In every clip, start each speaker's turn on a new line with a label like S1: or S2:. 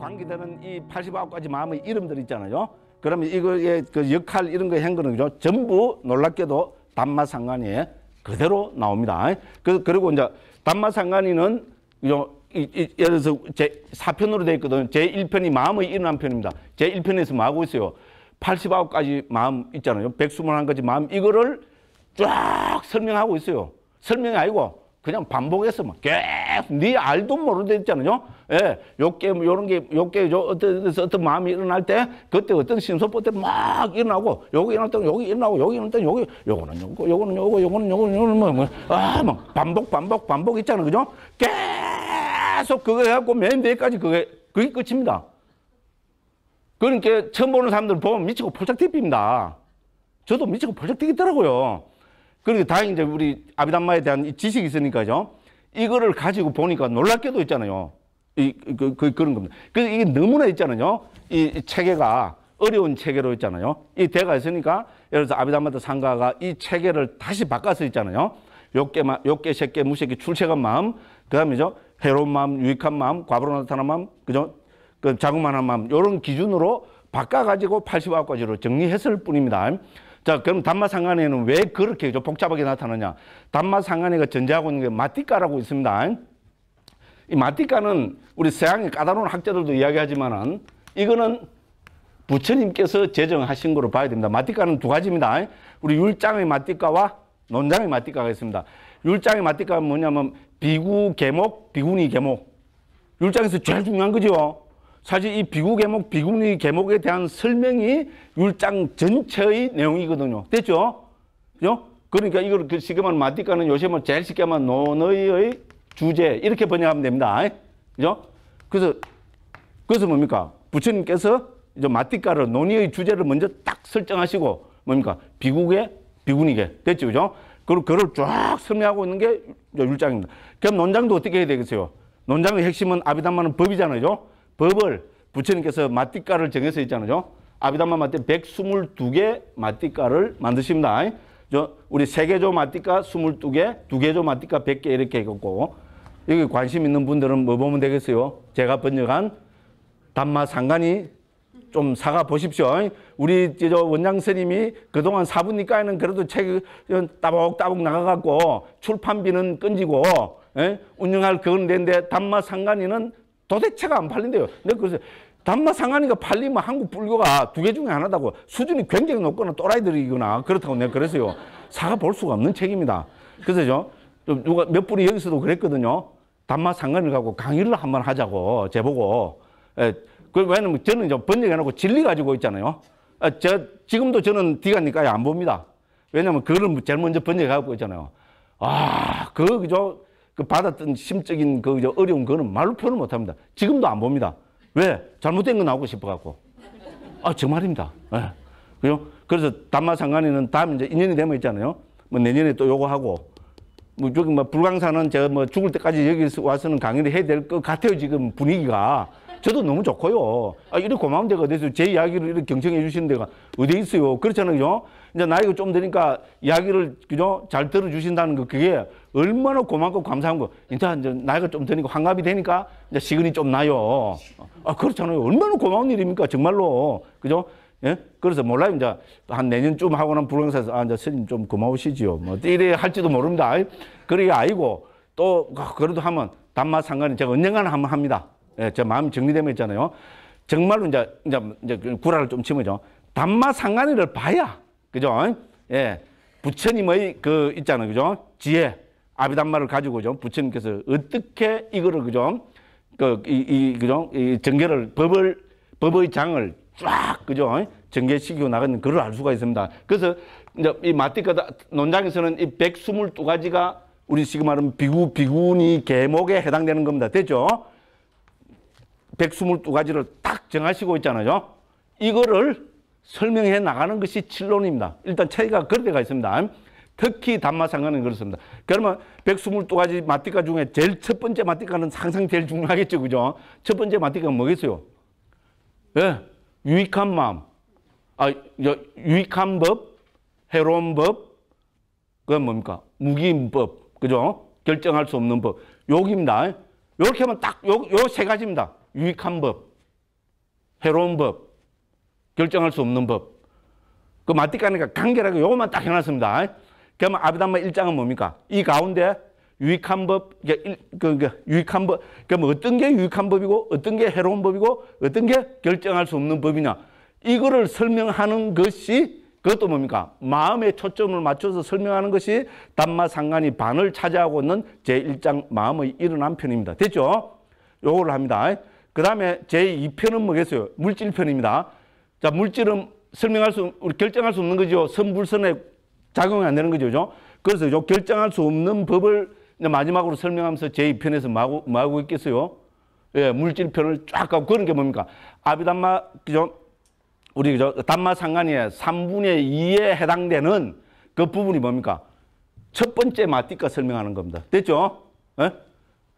S1: 관계되는 이 89가지 마음의 이름들 있잖아요. 그러면 이거의 그 역할 이런 거 한 거는 그죠? 전부 놀랍게도 담마상관이에 그대로 나옵니다. 그리고 이제 담마상관이는 그죠? 예를 들어서 제 4편으로 되어 있거든요. 제 1편이 마음의 일어난 편입니다. 제 1편에서 뭐 하고 있어요? 89가지 마음 있잖아요. 121가지 마음 이거를 쫙 설명하고 있어요. 설명이 아니고 그냥 반복해서 막 계속 네 알도 모르게 있잖아요. 예, 요게 요런 게 요게 어떤 마음이 일어날 때 그때 어떤 심소포들이 막 일어나고 요거 일어날 때 여기 일어나고 여기 일어날 때 여기 요거는 요거 요거는 요거 요거는 요거는 막 반복 있잖아요. 그죠? 계속 그거 해갖고 맨 뒤에까지 그게 끝입니다. 그러니까 처음 보는 사람들 보면 미치고 폴짝 뛰입니다. 저도 미치고 폴짝 뛰겠더라고요. 그러니까 다행히 이제 우리 아비담마에 대한 이 지식이 있으니까요. 이거를 가지고 보니까 놀랍게도 있잖아요. 그런 겁니다. 그래서 이게 너무나 있잖아요. 이 체계가 어려운 체계로 있잖아요. 이 대가 있으니까 예를 들어서 아비담마도 상가가 이 체계를 다시 바꿔서 있잖아요. 욕계, 색계, 무색계, 출세한 마음, 그 다음에죠. 해로운 마음, 유익한 마음, 과부로 나타난 마음, 그죠? 그 자그마한 마음, 이런 기준으로 바꿔가지고 89가지로 정리했을 뿐입니다. 자, 그럼 담마상간에는 왜 그렇게 복잡하게 나타나냐? 담마상간에가 전제하고 있는 게 마띠가라고 있습니다. 이 마띠가는 우리 서양의 까다로운 학자들도 이야기하지만은 이거는 부처님께서 제정하신 거로 봐야 됩니다. 마띠가는 두 가지입니다. 우리 율장의 마띠가와 논장의 마띠가가 있습니다. 율장의 마띠가가 뭐냐면 비구 계목, 비구니 계목. 율장에서 제일 중요한 거죠. 사실 이 비구 계목, 비구니 계목에 대한 설명이 율장 전체의 내용이거든요. 됐죠? 그죠? 그러니까 이걸 지금은 마띠가는 요즘은 제일 쉽게 하면 논의의 주제 이렇게 번역하면 됩니다. 그죠? 그래서 뭡니까? 부처님께서 이제 마띠가를 논의의 주제를 먼저 딱 설정하시고 뭡니까? 비구계, 비구니계. 됐죠? 그죠? 그리고 그걸 쫙 설명하고 있는 게 율장입니다. 그럼 논장도 어떻게 해야 되겠어요? 논장의 핵심은 아비담마는 법이잖아요. 법을 부처님께서 마띠가를 정해서 있잖아요. 아비담마 마띠 122개 마띠가를 만드십니다. 우리 세계조 마띠가 22개, 두개조 마띠가 100개 이렇게 해갖고 여기 관심 있는 분들은 뭐 보면 되겠어요? 제가 번역한 담마상간이 좀 사가 보십시오. 우리 원장 스님이 그동안 사부니까에는 그래도 책 따복따복 나가갖고 출판비는 끊지고 운영할 그건 되는데 담마상간이는 도대체가 안 팔린대요. 근데 그래서 담마상간이가 팔리면 한국 불교가 두 개 중에 하나다고 수준이 굉장히 높거나 또라이들이거나 그렇다고 내가 그랬어요. 사가 볼 수가 없는 책입니다. 그래서 누가 몇 분이 여기서도 그랬거든요. 담마상간을 갖고 강의를 한번 하자고 제보고. 왜냐면 저는 이제 번역해놓고 진리 가지고 있잖아요. 지금도 저는 디가니까에 안 봅니다. 왜냐면 그거를 제일 먼저 번역하고 있잖아요. 그죠? 그 받았던 심적인 어려운 거는 말로 표현을 못 합니다. 지금도 안 봅니다. 왜? 잘못된 거 나오고 싶어갖고. 정말입니다. 네. 그래서 담마상간에는 다음 이제 인연이 되면 있잖아요. 뭐 내년에 또 요거 하고. 뭐 저기 뭐 불광사는 제가 뭐 죽을 때까지 여기 와서는 강의를 해야 될 것 같아요. 지금 분위기가. 저도 너무 좋고요. 이렇게 고마운 데가 어디서 제 이야기를 이렇게 경청해 주시는 데가 어디 있어요. 그렇잖아요. 이제 나이가 좀 되니까 이야기를 그죠? 잘 들어주신다는 거 그게 얼마나 고맙고 감사한 거. 이제 나이가 좀 드니까 환갑이 되니까 이제 시근이 좀 나요. 그렇잖아요. 얼마나 고마운 일입니까? 정말로. 그죠? 예? 그래서 몰라요. 이제 한 내년쯤 하고는 불광사에서 이제 스님 좀 고마우시지요. 뭐 이래 할지도 모릅니다. 그게 아니고 또 그래도 하면 담마상간은 제가 언젠가는 한번 합니다. 예, 제 마음이 정리되면 있잖아요. 정말로 이제 구라를 좀 치면죠. 담마상간이를 봐야, 그죠? 예. 부처님의 있잖아요. 그죠? 지혜, 아비담마를 가지고죠. 부처님께서 어떻게 이거를, 그죠? 그죠? 이 전개를, 법의 장을 쫙, 그죠? 전개시키고 나가는 그걸 알 수가 있습니다. 그래서 이제 이 마띠가 논장에서는 이 122가지가 우리 지금 말하면 비구니 계목에 해당되는 겁니다. 됐죠? 122가지를 딱 정하시고 있잖아요. 이거를 설명해 나가는 것이 칠론입니다. 일단 차이가 그런 데가 있습니다. 특히 담마상간은 그렇습니다. 그러면 122가지 마띠가 중에 제일 첫 번째 마띠가는 항상 제일 중요하겠죠. 그죠? 첫 번째 마띠가가 뭐겠어요? 예, 유익한 마음. 유익한 법, 해로운 법, 그건 뭡니까? 무기인 법. 그죠? 결정할 수 없는 법. 여기입니다. 이렇게 하면 딱 요 세 가지입니다. 유익한 법. 해로운 법, 결정할 수 없는 법. 그 마띠까니까 간결하게 요것만 딱 해놨습니다. 그러면 아비담마 1장은 뭡니까? 이 가운데 유익한 법, 유익한 법, 그러면 어떤 게 유익한 법이고, 어떤 게 해로운 법이고, 어떤 게 결정할 수 없는 법이냐. 이거를 설명하는 것이, 그것도 뭡니까? 마음에 초점을 맞춰서 설명하는 것이 담마상간이 반을 차지하고 있는 제1장 마음의 일어난 편입니다. 됐죠? 요거를 합니다. 그 다음에 제2편은 뭐겠어요? 물질편입니다. 자, 물질은 결정할 수 없는 거죠. 선불선에 작용이 안 되는 거죠. 그죠? 그래서 요 결정할 수 없는 법을 마지막으로 설명하면서 제2편에서 뭐 하고 있겠어요? 예, 물질편을 쫙 가고 그런 게 뭡니까? 아비담마, 그죠? 우리, 그죠? 담마상간의 3분의 2에 해당되는 그 부분이 뭡니까? 첫 번째 마띠가 설명하는 겁니다. 됐죠? 예?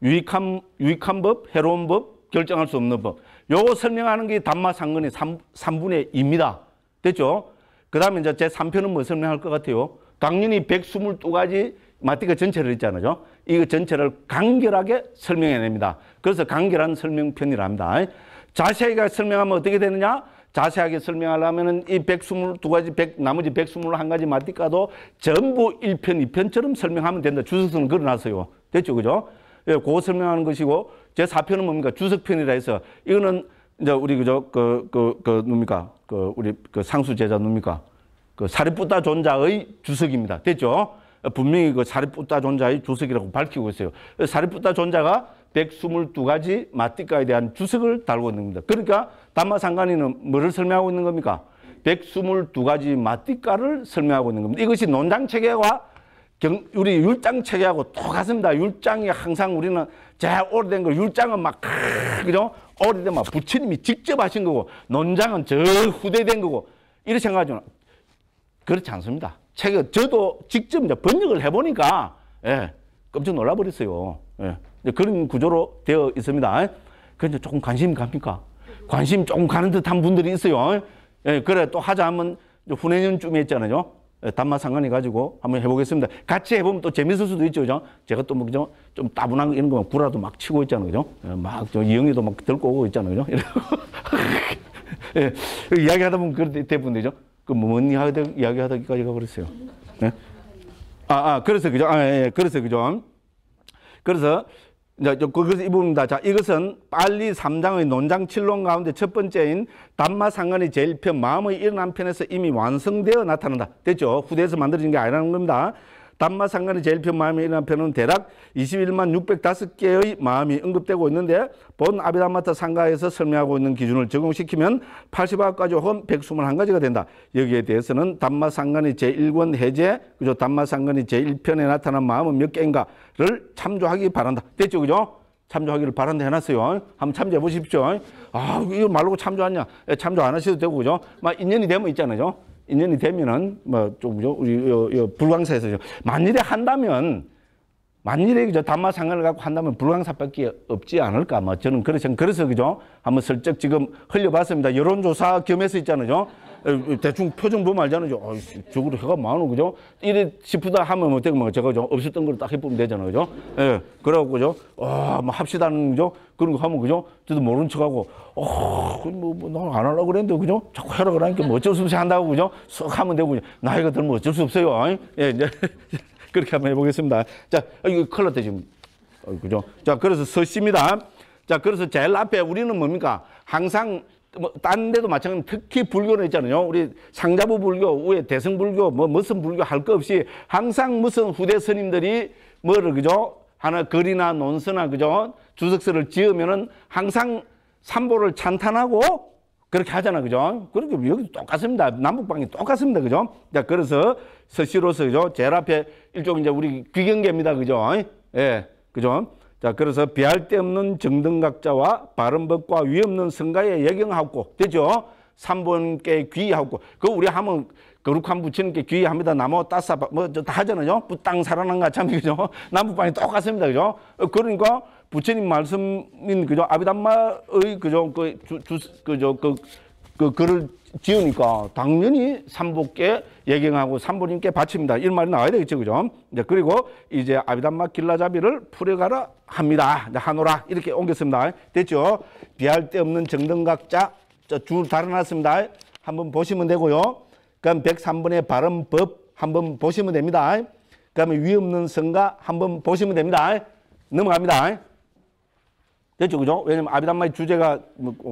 S1: 유익한 법, 해로운 법, 결정할 수 없는 법. 요거 설명하는 게 담마상간의 3분의 2입니다. 됐죠? 그 다음에 이제 제 3편은 뭐 설명할 것 같아요? 당연히 122가지 마띠가 전체를 있잖아요. 이거 전체를 간결하게 설명해냅니다. 그래서 간결한 설명편이랍니다. 자세하게 설명하면 어떻게 되느냐? 자세하게 설명하려면은 이 122가지, 나머지 121가지 마띠가도 전부 1편, 2편처럼 설명하면 된다. 주석서는 걸어놨어요. 됐죠? 그죠? 예, 그거 설명하는 것이고, 제 4편은 뭡니까? 주석편이라 해서, 이거는 이제 우리, 그죠? 뭡니까? 우리 상수제자 뭡니까? 사리푸타 존자의 주석입니다. 됐죠? 분명히 사리푸타 존자의 주석이라고 밝히고 있어요. 사리푸타 존자가 122가지 마띠가에 대한 주석을 달고 있는 겁니다. 그러니까 담마상간이는 뭐를 설명하고 있는 겁니까? 122가지 마띠가를 설명하고 있는 겁니다. 이것이 논장체계와 우리 율장체계하고 똑같습니다. 율장이 항상 우리는 제일 오래된 거, 율장은 막, 그죠? 오래된 막 부처님이 직접 하신 거고, 논장은 저 후대된 거고, 이렇게 생각하죠. 그렇지 않습니다. 저도 직접 이제 번역을 해보니까, 예, 깜짝 놀라버렸어요. 예, 그런 구조로 되어 있습니다. 그런데 조금 관심 갑니까? 관심 조금 가는 듯한 분들이 있어요. 예, 그래, 또 하자 하면 후내년쯤에 있잖아요. 담마상간이 가지고 한번 해보겠습니다. 같이 해보면 또 재밌을 수도 있죠, 그죠? 제가 또 뭐, 그죠? 좀 따분한 거 이런 거 구라도 막 치고 있잖아요, 그죠? 막, 이영희도 막 들고 오고 있잖아요, 그죠? 예, 이야기하다 보면 그렇게 대부분 되죠? 뭔 이야기하다기까지 가버렸어요. 예? 그래서, 그죠? 그래서, 그죠? 그래서, 그래서 이 부분입니다. 자, 이것은 빨리 3장의 논장 7론 가운데 첫 번째인 담마상간의 제1편, 마음의 일어난 편에서 이미 완성되어 나타난다. 됐죠? 후대에서 만들어진 게 아니라는 겁니다. 담마상간의 제1편, 마음의 일어난 편은 대략 21만 605개의 마음이 언급되고 있는데, 본 아비담마타 상가에서 설명하고 있는 기준을 적용시키면 80가지 혹은 121가지가 된다. 여기에 대해서는 담마상간의 제1권 해제, 그죠? 담마상간의 제1편에 나타난 마음은 몇 개인가를 참조하기 바란다. 됐죠? 그죠? 참조하기를 바란다 해놨어요. 한번 참조해 보십시오. 이거 말로 참조하냐? 참조 안 하셔도 되고, 그죠? 막 인연이 되면 있잖아요. 인연이 되면은, 우리, 불광사에서, 만일에 한다면, 그죠? 담마상간을 갖고 한다면 불광사밖에 없지 않을까. 저는 그래서, 그죠? 한번 슬쩍 지금 흘려봤습니다. 여론조사 겸해서 있잖아요. 대충 표정 보면 알잖아요. 저거로 해가 많어, 그죠? 이래 싶다 하면 어떻게, 제가 없었던 걸 딱 해보면 되잖아요, 그죠? 예, 그래갖고, 그죠? 합시다는, 그죠? 그런 거 하면, 그죠? 저도 모른 척하고, 난 안 하려고 그랬는데, 그죠? 자꾸 해라 그러니까 어쩔 수 없이 한다고, 그죠? 쓱 하면 되고, 나이가 들면 어쩔 수 없어요. 예, 이제, 그렇게 한번 해보겠습니다. 자, 이거 큰일 났다, 지금. 그죠? 자, 그래서 서씨입니다. 자, 그래서 제일 앞에 우리는 뭡니까? 항상, 딴 데도 마찬가지로 특히 불교는 있잖아요. 우리 상자부 불교, 위에 대승불교, 무슨 불교 할 거 없이 항상 무슨 후대 스님들이 그죠? 하나 글이나 논서나, 그죠? 주석서를 지으면은 항상 삼보를 찬탄하고 그렇게 하잖아, 그죠? 그렇게 여기도 똑같습니다. 남북방이 똑같습니다, 그죠? 자, 그래서 서씨로서, 그죠? 제일 앞에 일종 이제 우리 귀경계입니다, 그죠? 예, 그죠? 자, 그래서 비할 데 없는 정등각자와 바른법과 위 없는 성가에 예경하고, 되죠? 삼본께 귀하고, 우리 하면 거룩한 부처님께 귀합니다. 나무 따싸, 다 하잖아요. 부땅 살아난가 참, 그죠? 남북방이 똑같습니다, 그죠? 그러니까 부처님 말씀인, 그죠? 아비담마의, 그죠? 글을 지으니까 당연히 삼보께 예경하고 삼보님께 바칩니다. 이런 말이 나와야 되겠죠, 그죠? 이제 그리고 이제 아비담마 길라잡이를 풀어가라 합니다. 하노라 이렇게 옮겼습니다. 됐죠? 비할 데 없는 정등각자 자, 줄 달아놨습니다. 한번 보시면 되고요. 그럼 103번의 발음법 한번 보시면 됩니다. 그다음에 위 없는 성가 한번 보시면 됩니다. 넘어갑니다. 됐죠, 그죠? 왜냐면 아비담마의 주제가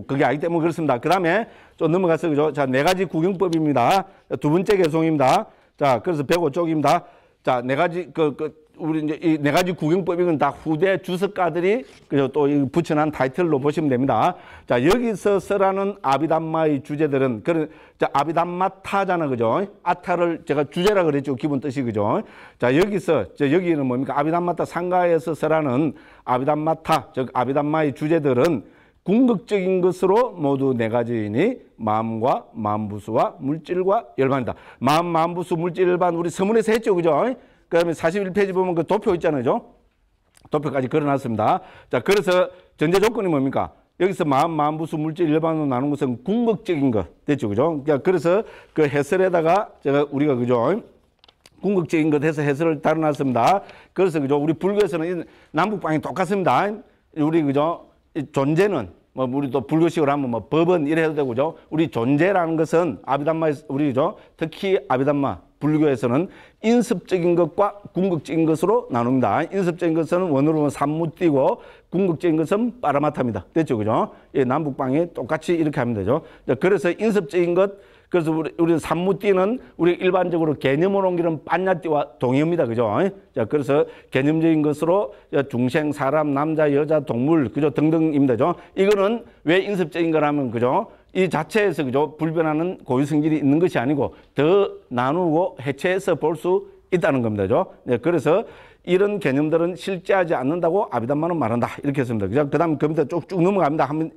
S1: 그게 아니기 때문에 그렇습니다. 그 다음에 좀 넘어가서, 그죠? 자, 4가지 구경법입니다. 두 번째 개송입니다. 자, 그래서 105쪽입니다. 자, 4가지, 우리 이제 이 4가지 구경법, 이건 다 후대 주석가들이, 그죠? 또 붙여놓은 타이틀로 보시면 됩니다. 자, 여기서 쓰라는 아비담마의 주제들은, 자, 아비담마타잖아, 그죠? 아타를 제가 주제라 그랬죠. 기본 뜻이, 그죠? 자, 여기는 뭡니까? 아비담마타 상가에서 쓰라는 아비담마타, 즉, 아비담마의 주제들은 궁극적인 것으로 모두 4가지이니 마음과 마음부수와 물질과 열반이다. 마음, 마음부수, 물질, 열반, 우리 서문에서 했죠, 그죠? 그 다음에 41페이지 보면 그 도표 있잖아요. 그죠? 도표까지 걸어놨습니다. 자, 그래서 전제 조건이 뭡니까? 여기서 마음, 마음부수, 물질, 열반으로 나눈 것은 궁극적인 것. 됐죠? 그죠? 그래서 그 해설에다가 우리가, 그죠? 궁극적인 것 해서 해설을 달아놨습니다. 그래서, 그죠? 우리 불교에서는 남북방이 똑같습니다. 우리, 그죠? 존재는, 우리 또 불교식으로 하면 법은 이래도 되고, 그죠? 우리 존재라는 것은 아비담마, 우리, 그죠? 특히 아비담마, 불교에서는 인습적인 것과 궁극적인 것으로 나눕니다. 인습적인 것은 원어로 보면 산무띠고 궁극적인 것은 빠라마타입니다. 됐죠, 그죠? 예, 남북방이 똑같이 이렇게 하면 되죠. 그래서 인습적인 것, 그래서 우리 산무띠는 우리 일반적으로 개념으로 옮기는 빤야띠와 동의어입니다, 그죠? 자, 그래서 개념적인 것으로 중생, 사람, 남자, 여자, 동물, 그죠? 등등입니다, 그죠? 이거는 왜 인습적인 거라면, 그죠? 이 자체에서, 그죠? 불변하는 고유성질이 있는 것이 아니고 더 나누고 해체해서 볼 수 있다는 겁니다. 그죠? 네, 그래서 이런 개념들은 실제하지 않는다고 아비담마는 말한다. 이렇게 했습니다. 그죠? 그 다음 그 밑에 쭉쭉 넘어갑니다. 한번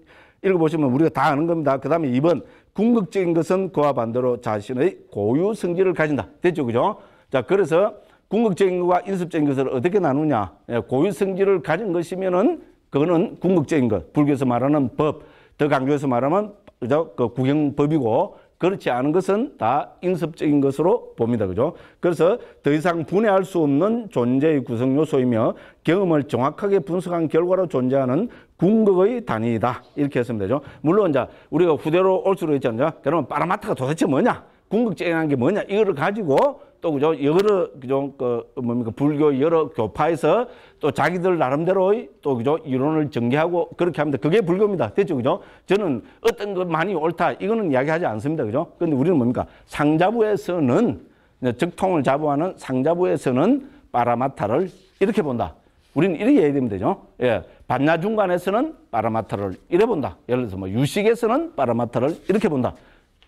S1: 읽어보시면 우리가 다 아는 겁니다. 그 다음에 2번. 궁극적인 것은 그와 반대로 자신의 고유성질을 가진다. 됐죠? 그죠? 자, 그래서 궁극적인 것과 인습적인 것을 어떻게 나누냐? 고유성질을 가진 것이면은 그거는 궁극적인 것. 불교에서 말하는 법. 더 강조해서 말하면 그죠? 그 구경법이고, 그렇지 않은 것은 다 인습적인 것으로 봅니다. 그죠? 그래서 더 이상 분해할 수 없는 존재의 구성 요소이며 경험을 정확하게 분석한 결과로 존재하는 궁극의 단위이다. 이렇게 했으면 되죠. 물론 이제 우리가 후대로 올수록 있잖아요. 그러면 빠라마타가 도대체 뭐냐? 궁극적인 게 뭐냐? 이거를 가지고 또, 그죠? 여러, 그죠? 불교 여러 교파에서 또 자기들 나름대로의 또, 그죠? 이론을 전개하고 그렇게 합니다. 그게 불교입니다. 됐죠? 그죠? 저는 어떤 것 많이 옳다. 이거는 이야기하지 않습니다. 그죠? 근데 우리는 뭡니까? 상자부에서는, 적통을 자부하는 상자부에서는 빠라마타를 이렇게 본다. 우리는 이렇게 얘기해야 됩니다. 그죠? 예. 반야중간에서는 빠라마타를 이래 본다. 예를 들어서 유식에서는 빠라마타를 이렇게 본다.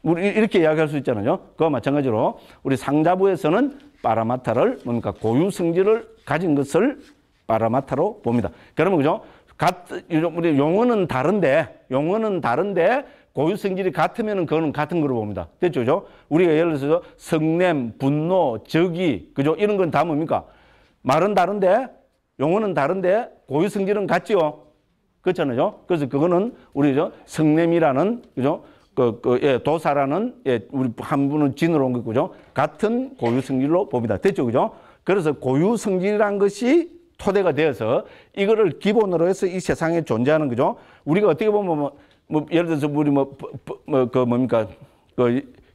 S1: 우리 이렇게 이야기할 수 있잖아요. 그와 마찬가지로 우리 상자부에서는 빠라마타를 뭡니까? 고유성질을 가진 것을 빠라마타로 봅니다. 그러면, 그죠? 우리 용어는 다른데 고유성질이 같으면은 그거는 같은 거로 봅니다. 됐죠? 그죠? 우리가 예를 들어서 성냄, 분노, 적이, 그죠? 이런 건 다 뭡니까? 말은 다른데, 용어는 다른데 고유성질은 같지요. 그렇잖아요. 그래서 그거는 우리 성냄이라는, 그죠? 도사라는, 우리 한 분은 진으로 온 거고요. 같은 고유성질로 봅니다. 됐죠? 그죠? 그래서 고유성질이란 것이 토대가 되어서 이거를 기본으로 해서 이 세상에 존재하는 거죠. 우리가 어떻게 보면 예를 들어서 우리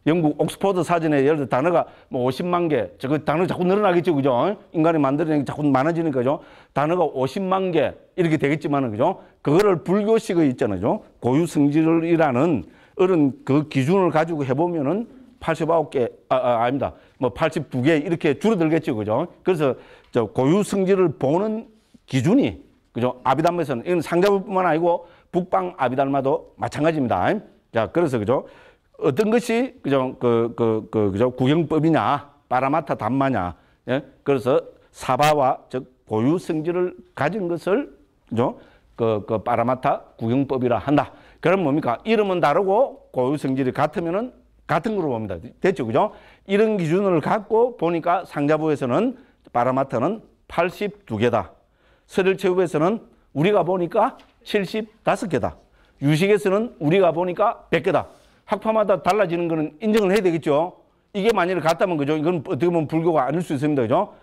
S1: 영국 옥스퍼드 사전에 예를 들어 단어가 50만 개, 저거 단어 자꾸 늘어나겠죠. 그죠? 인간이 만들어내는 게 자꾸 많아지니까, 그죠? 단어가 50만 개 이렇게 되겠지만은, 그죠? 그거를 불교식의 있잖아요. 고유성질이라는 이런 그 기준을 가지고 해보면은 89개, 아닙니다. 82개 이렇게 줄어들겠죠. 그죠? 그래서 저 고유성질을 보는 기준이, 그죠? 아비담마에서는, 이건 상자부뿐만 아니고 북방 아비담마도 마찬가지입니다. 자, 그래서, 그죠? 어떤 것이, 그죠? 그죠? 구경법이냐, 빠라마타 담마냐. 예? 그래서 사바와, 즉, 고유성질을 가진 것을, 그죠? 빠라마타 구경법이라 한다. 그럼 뭡니까? 이름은 다르고 고유성질이 같으면은 같은 거로 봅니다. 됐죠? 그죠? 이런 기준을 갖고 보니까 상자부에서는 빠라마타는 82개다. 서열체육에서는 우리가 보니까 75개다. 유식에서는 우리가 보니까 100개다. 학파마다 달라지는 거는 인정을 해야 되겠죠? 이게 만약에 같다면, 그죠? 이건 어떻게 보면 불교가 아닐 수 있습니다. 그죠?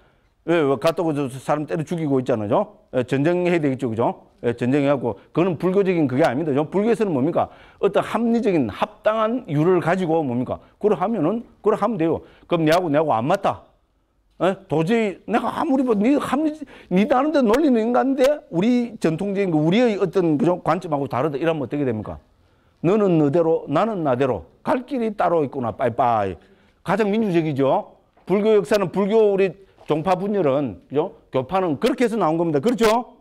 S1: 왜 갔다고 저 사람 때려 죽이고 있잖아요. 예, 전쟁해야 되겠죠, 그죠? 예, 전쟁해갖고 그거는 불교적인 그게 아닙니다. 불교에서는 뭡니까? 어떤 합리적인 합당한 이유를 가지고 뭡니까? 그걸 하면은 그걸 하면 돼요. 그럼 내하고 안 맞다. 예? 도저히 내가 아무리 니 다른데 놀리는 인간인데 우리 전통적인 거 우리의 어떤 그런 관점하고 다르다 이러면 어떻게 됩니까? 너는 너대로 나는 나대로 갈 길이 따로 있구나 빠이빠이. 가장 민주적이죠. 불교 역사는 불교 우리 종파 분열은 그죠? 교파는 그렇게 해서 나온 겁니다. 그렇죠?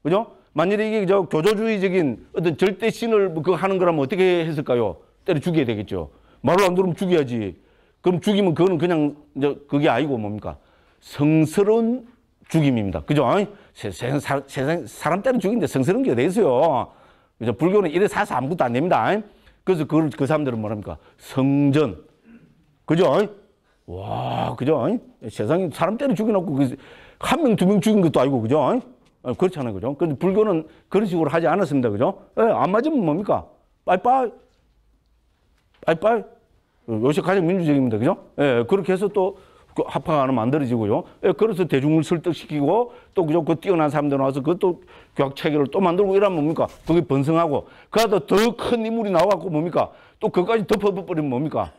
S1: 그죠? 만약에 이게 저 교조주의적인 어떤 절대 신을 그거 하는 거라면 어떻게 했을까요? 때려 죽여야 되겠죠. 말을 안 들으면 죽여야지. 그럼 죽이면 그거는 그냥 그게 아니고 뭡니까? 성스러운 죽임입니다. 그죠? 세상 사람 때려 죽이는데 성스러운 게 어디 있어요? 그죠? 불교는 이래 사서 아무것도 안 됩니다. 그래서 그 사람들은 뭐랍니까? 성전. 그죠? 와, 그죠? 세상에 사람 때려 죽여놓고 한 명, 두 명 죽인 것도 아니고, 그죠? 그렇잖아요, 그죠? 근데 불교는 그런 식으로 하지 않았습니다, 그죠? 안 맞으면 뭡니까? 빠이빠이. 빠이빠이. 요새 가장 민주적입니다, 그죠? 그렇게 해서 또 합파가 하나 만들어지고요. 그래서 대중을 설득시키고 또 그죠? 그 뛰어난 사람들 나와서 그것도 교학 체계를 또 만들고 이러면 뭡니까? 그게 번성하고 그러다 더 큰 인물이 나와갖고 뭡니까? 또 그것까지 덮어버리면 뭡니까?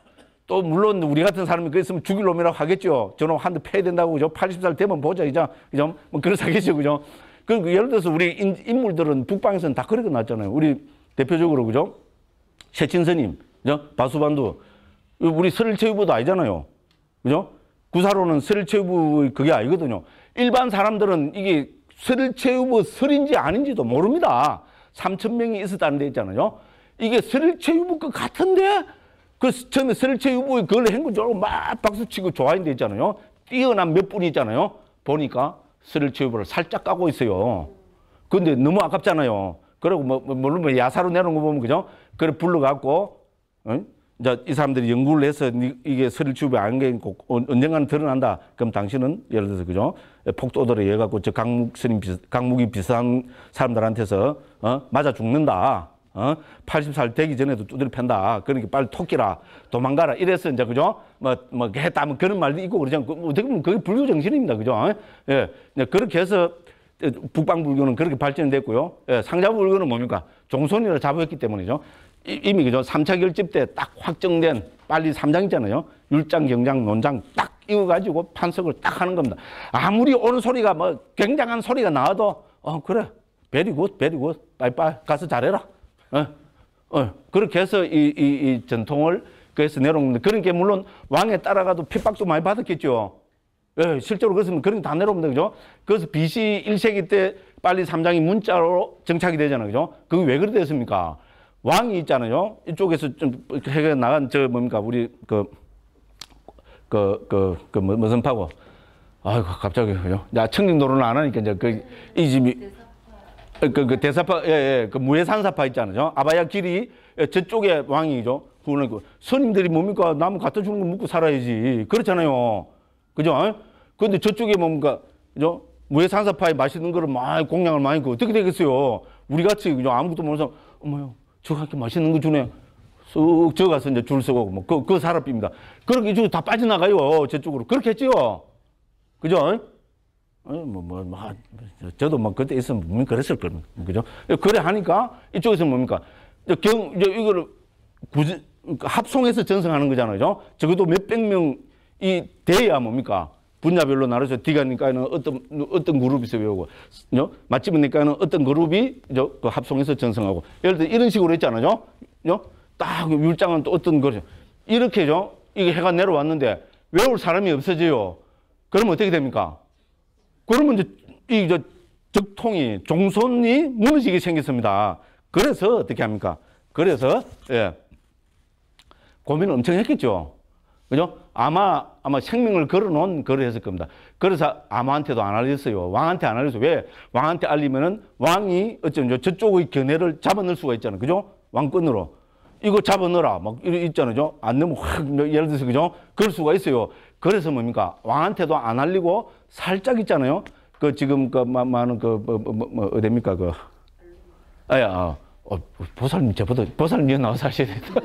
S1: 또 물론 우리 같은 사람이 그랬으면 죽일 놈이라고 하겠죠. 저놈 한 대 패야 된다고 그죠? 80살 되면 보자 그죠? 뭐 그래서 하겠죠, 그죠? 그 예를 들어서 우리 인물들은 북방에서는 다 그렇게 났잖아요. 우리 대표적으로 그죠? 세친 스님, 그죠? 바수반두, 우리 설일체유부도 아니잖아요, 그죠? 구사로는 설일체유부 그게 아니거든요. 일반 사람들은 이게 설일체유부 설인지 아닌지도 모릅니다. 3,000명이 있었다는 데 있잖아요. 이게 설일체유부 것 같은데. 그 처음에 설일체유부의 그걸 한 건 줄 알고 막 박수치고 좋아하는 데 있잖아요. 뛰어난 몇 분이 있잖아요. 보니까 설일체유부를 살짝 까고 있어요. 근데 너무 아깝잖아요. 그리고 물론 야사로 내놓은 거 보면 그죠? 그래 불러갖고 이제 이 사람들이 연구를 해서 이게 설일체유부 아닌 게 언젠가는 드러난다. 그럼 당신은 예를 들어서 그죠? 폭도들에 의해 갖고 저 강묵이 비슷한 사람들한테서 맞아 죽는다. 80살 되기 전에도 두드려 팬다. 그러니까 빨리 토끼라, 도망가라. 이래서 이제, 그죠? 했다. 뭐 그런 말도 있고 그러지 않고, 어떻게 보면 그게 불교 정신입니다. 그죠? 예. 그렇게 해서 북방불교는 그렇게 발전됐고요. 예. 상자불교는 뭡니까? 종손이라 잡았기 때문이죠. 이미 그죠? 3차 결집 때 딱 확정된 빨리 3장 있잖아요. 율장, 경장, 논장 딱 이어가지고 판석을 딱 하는 겁니다. 아무리 옳은 소리가 굉장한 소리가 나와도, 그래. 베리굿, 빠이빠이. 가서 잘해라. 그렇게 해서 이 전통을 그래서 내려온 겁니다. 그런 게 물론 왕에 따라가도 핍박도 많이 받았겠죠. 예, 실제로 그랬으면 그런 게 다 내려옵니다. 그죠? 그래서 BC 1세기 때 빨리 3장이 문자로 정착이 되잖아요. 그죠? 그게 왜 그래 됐습니까? 왕이 있잖아요. 이쪽에서 좀 해가 나간 뭡니까? 우리 무슨 파고? 아이고, 갑자기, 그죠? 야, 청정도로는 안 하니까 이제 이 집이 그 대사파, 그 무해산사파 있잖아요. 아바야 길이 저쪽에 왕이죠. 그거는 스님들이 뭡니까? 나무 갖다 주는 거 먹고 살아야지. 그렇잖아요. 그죠? 그런데 저쪽에 뭡니까? 그죠? 무해산사파에 맛있는 거를 많이 공양을 많이 그 어떻게 되겠어요? 우리 같이 그죠? 아무것도 모르는 사람, 어머요, 저렇게 맛있는 거 주네. 쑥 저 가서 이제 줄 서고 그 사람입니다. 그렇게 이쪽으로 다 빠져나가요. 저쪽으로. 그렇게 했죠. 그죠? 저도 그때 있으면 분명히 그랬을 겁니다. 그죠? 그래 하니까 이쪽에서 뭡니까? 이거를 합송해서 전승하는 거잖아요. 적어도 몇백 명이 돼야 뭡니까? 분야별로 나눠서 디가니까는 어떤 그룹에서 외우고, 맛집이니까는 어떤 그룹이 그 합송해서 전승하고, 예를 들어 이런 식으로 했잖아요. 딱 율장은 또 어떤 거죠. 이렇게죠. 이게 해가 내려왔는데 외울 사람이 없어져요. 그러면 어떻게 됩니까? 그러면 이제 적통이, 종손이 무너지게 생겼습니다. 그래서 어떻게 합니까? 그래서, 고민을 엄청 했겠죠. 그죠? 아마 생명을 걸어놓은 그걸 했을 겁니다. 그래서 아무한테도 안 알렸어요. 왕한테 안 알렸어요. 왜? 왕한테 알리면은 왕이 저쪽의 견해를 잡아넣을 수가 있잖아요. 그죠? 왕권으로. 이거 잡아넣어라. 있잖아요. 안 넣으면 확, 예를 들어서, 그죠? 그럴 수가 있어요. 그래서 뭡니까? 왕한테도 안 알리고 살짝 있잖아요. 지금 많은 어딥니까? 보살님, 저보다 보살님 나와서 하셔야 된다.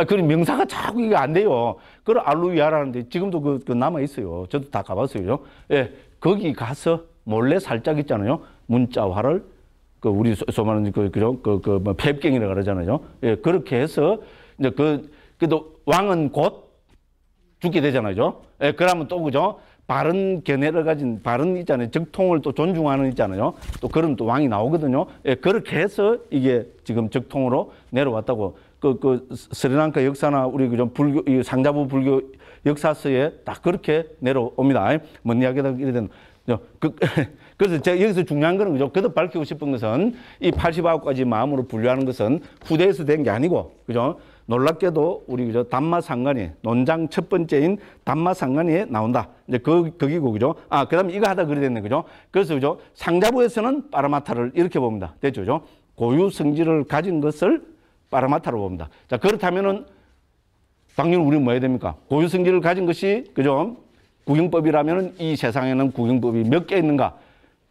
S1: 그런 명사가 자꾸 이게 안 돼요. 그걸 알루위아라는데 지금도 그 남아 있어요. 저도 다 가봤어요. 예, 거기 가서 몰래 살짝 있잖아요. 문자화를 그 우리 소말하는 뭐 폐병이라 그러잖아요. 예, 그렇게 해서 이제 그래도 왕은 곧 죽게 되잖아요. 예, 그러면 또 그죠? 바른 견해를 가진 바른 있잖아요. 적통을 또 존중하는 있잖아요. 또 그럼 또 왕이 나오거든요. 예, 그렇게 해서 이게 지금 적통으로 내려왔다고. 스리랑카 역사나 우리 그좀 불교, 이 상자부 불교 역사서에 딱 그렇게 내려옵니다. 뭔 이야기다 이러든. 그래서 제가 여기서 중요한 거는 그죠? 그도 밝히고 싶은 것은 이 89가지 마음으로 분류하는 것은 후대에서 된 게 아니고, 그죠? 놀랍게도 우리 그죠? 담마상관이 논장 첫 번째인 담마상관이 나온다. 이제 거기고 그죠? 그다음에 이거 하다 그래 됐네, 그죠? 그래서 그죠? 상자부에서는 파라마타를 이렇게 봅니다. 됐죠, 그죠? 고유 성질을 가진 것을 파라마타로 봅니다. 자, 그렇다면은 당연히 우리는 뭐 해야 됩니까? 고유 성질을 가진 것이 그죠? 구경법이라면은 이 세상에는 구경법이 몇 개 있는가?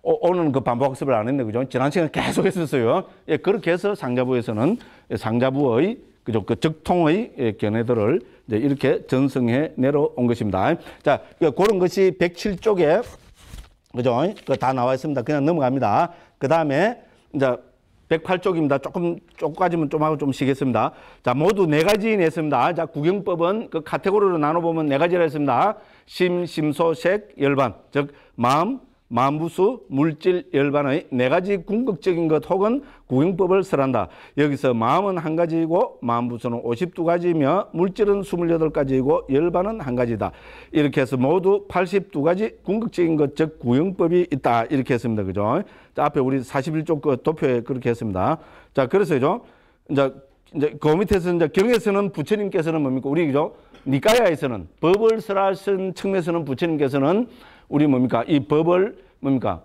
S1: 오늘은 그 반복학습을 안 했네, 그죠? 지난 시간에 계속 했었어요. 예, 그렇게 해서 상자부에서는 상자부의 그죠? 그 적통의 견해들을 이제 이렇게 전승해 내려온 것입니다. 자, 그런 것이 107쪽에 그죠? 다 나와 있습니다. 그냥 넘어갑니다. 그 다음에 이제 108쪽입니다. 조금까지만 좀 하고 좀 쉬겠습니다. 자, 모두 4가지 냈습니다. 자, 구경법은 그 카테고리로 나눠보면 4가지를 했습니다. 심, 심소, 색, 열반. 즉, 마음, 마음부수, 물질, 열반의 4가지 궁극적인 것 혹은 구경법을 설한다. 여기서 마음은 1가지이고 마음부수는 52가지이며 물질은 28가지이고 열반은 1가지다. 이렇게 해서 모두 82가지 궁극적인 것, 즉 구경법이 있다. 이렇게 했습니다. 그죠? 자, 앞에 우리 41쪽 그 도표에 그렇게 했습니다. 자, 그래서죠. 이제 그 밑에서 이제 경에서는 부처님께서는 뭡니까? 우리 그죠? 니까야에서는 법을 설하신 측면에서는 부처님께서는 우리 뭡니까? 이 법을 뭡니까?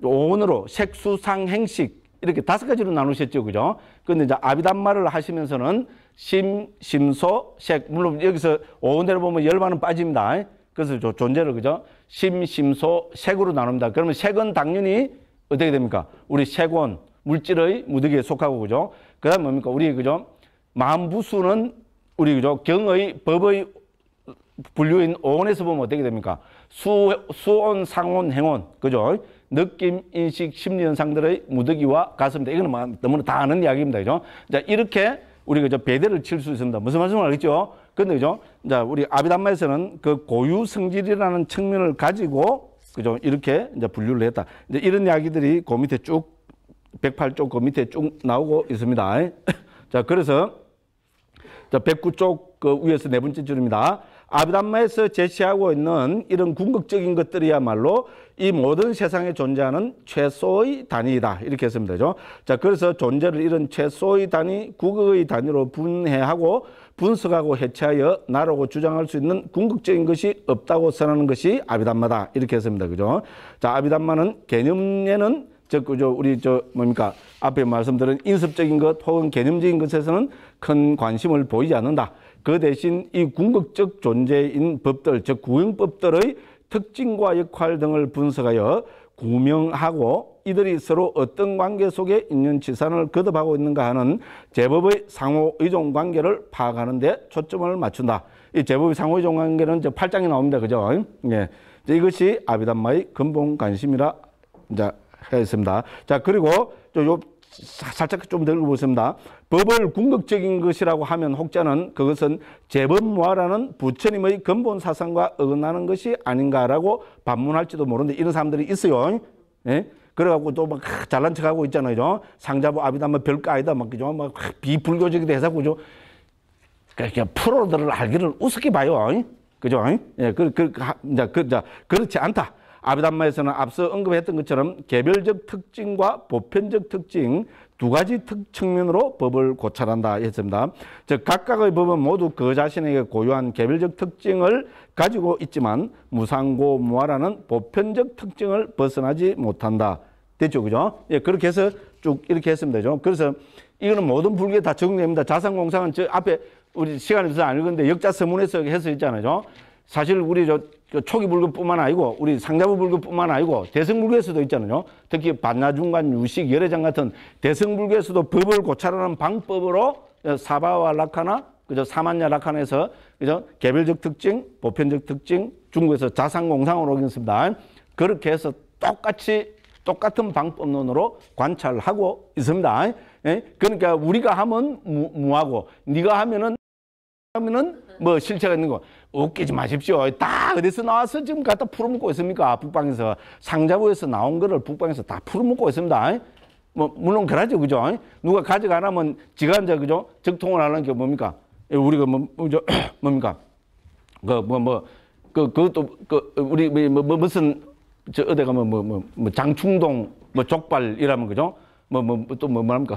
S1: 오온으로 색수상 행식 이렇게 5가지로 나누셨죠. 그죠? 근데 이제 아비담마를 하시면서는 심, 심소, 색. 물론 여기서 오온대로 보면 열반은 빠집니다. 그래서 존재를 그죠? 심, 심소, 색으로 나눕니다. 그러면 색은 당연히 어떻게 됩니까? 우리 색원, 물질의 무더기에 속하고 그죠? 그다음 뭡니까? 우리 그죠? 마음부수는 우리 그죠? 경의, 법의 분류인 오온에서 보면 어떻게 됩니까? 수온, 상온, 행온, 그죠? 느낌, 인식, 심리 현상들의 무더기와 같습니다. 이거는 너무나 다 아는 이야기입니다. 그죠? 자, 이렇게 우리 그죠? 배대를 칠 수 있습니다. 무슨 말씀을 알겠죠? 근데 그죠? 자, 우리 아비담마에서는 그 고유 성질이라는 측면을 가지고 그죠? 이렇게 이제 분류를 했다. 이제 이런 이야기들이 그 밑에 쭉 108쪽 그 밑에 쭉 나오고 있습니다. 자, 그래서 자, 109쪽 그 위에서 4번째 줄입니다. 아비담마에서 제시하고 있는 이런 궁극적인 것들이야말로 이 모든 세상에 존재하는 최소의 단위이다. 이렇게 했습니다. 그죠? 자, 그래서 존재를 이런 최소의 단위, 국의 단위로 분해하고 분석하고 해체하여 나라고 주장할 수 있는 궁극적인 것이 없다고 선언하는 것이 아비담마다. 이렇게 했습니다. 그죠? 자, 아비담마는 개념에는 그죠? 우리 뭡니까? 앞에 말씀드린 인습적인 것 혹은 개념적인 것에서는 큰 관심을 보이지 않는다. 그 대신 이 궁극적 존재인 법들, 즉 구형법들의 특징과 역할 등을 분석하여 구명하고 이들이 서로 어떤 관계 속에 있는 치산을 거듭하고 있는가 하는 제법의 상호 의존 관계를 파악하는 데 초점을 맞춘다. 이 제법의 상호 의존 관계는 8장에 나옵니다. 그죠? 예. 이것이 아비담마의 근본 관심이라 이제 했습니다. 자, 그리고 요 살짝 좀 더 읽어보겠습니다. 법을 궁극적인 것이라고 하면 혹자는 그것은 제법모아라는 부처님의 근본 사상과 어긋나는 것이 아닌가라고 반문할지도 모르는데 이런 사람들이 있어요. 예? 그래갖고 또 막 잘난 척하고 있잖아요. 상자부 아비담마 별거 아니다. 막 그죠? 막 비불교적이다 해서 그죠? 그러니까 프로들을 알기를 우습게 봐요. 그죠? 예, 그렇지 않다. 아비담마에서는 앞서 언급했던 것처럼 개별적 특징과 보편적 특징 2가지 측면으로 법을 고찰한다 했습니다. 즉 각각의 법은 모두 그 자신에게 고유한 개별적 특징을 가지고 있지만 무상고무아라는 보편적 특징을 벗어나지 못한다. 됐죠, 그죠? 예, 그렇게 해서 쭉 이렇게 했으면 되죠. 그래서 이거는 모든 불교에 다 적용됩니다. 자상공상은 저 앞에 우리 시간이 없어서 안 읽었는데 역자서문에서 해서 있잖아요. 사실 우리 초기 불교뿐만 아니고 우리 상자부 불교뿐만 아니고 대승불교에서도 있잖아요. 특히 반야중간 유식 열애장 같은 대승불교에서도 법을 고찰하는 방법으로 사바와 라카나 그죠? 사만야라칸에서 그죠? 개별적 특징, 보편적 특징, 중국에서 자산공상으로 오겠습니다. 그렇게 해서 똑같은 방법론으로 관찰하고 있습니다. 예? 그러니까 우리가 하면 무하고 네가 하면은 뭐 실체가 있는 거 웃기지 마십시오. 다 어디서 나와서 지금 갖다 풀어먹고 있습니까? 북방에서 상자부에서 나온 거를 북방에서 다 풀어먹고 있습니다. 뭐 물론 그러죠, 그죠? 누가 가져가라면 지가 이제 그죠? 적통을 하는 게 뭡니까? 우리가 뭡니까? 그것도 우리 무슨 저 어디 가면 장충동 족발이라면 그죠? 뭐랍니까?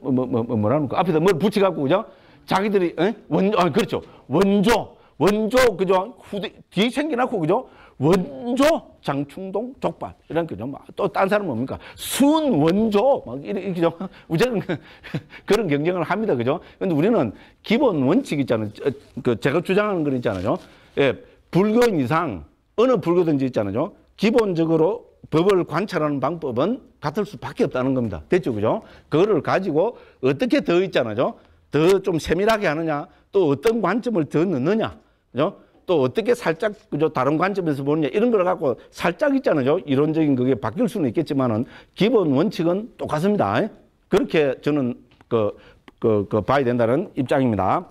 S1: 뭐랍니까? 앞에다 뭘 붙여갖고 그죠? 자기들이 그렇죠. 원조 그죠? 뒤에 생겨났고 그죠? 원조 장충동 족발 이런 거죠. 또 딴 사람 뭡니까? 순원조 막 이렇게 좀 우리는 그런 경쟁을 합니다, 그죠? 근데 우리는 기본 원칙 있잖아요. 그 제가 주장하는 거 있잖아요. 예, 불교인 이상 어느 불교든지 있잖아요. 기본적으로 법을 관찰하는 방법은 같을 수밖에 없다는 겁니다. 됐죠, 그죠? 그거를 가지고 어떻게 더 있잖아요. 더 좀 세밀하게 하느냐, 또 어떤 관점을 더 넣느냐, 그죠? 또 어떻게 살짝 그죠? 다른 관점에서 보느냐 이런 걸 갖고 살짝 있잖아요. 이론적인 그게 바뀔 수는 있겠지만은 기본 원칙은 똑같습니다. 그렇게 저는 봐야 된다는 입장입니다.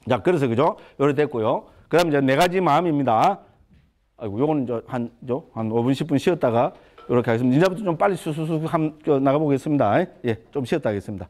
S1: 자, 그래서 그죠? 요래 됐고요. 그다음 이제 네 가지 마음입니다. 아이고, 요거는 한 5분 10분 쉬었다가 이렇게 하겠습니다. 이제부터 좀 빨리 수수수 나가보겠습니다. 예, 좀 쉬었다 하겠습니다.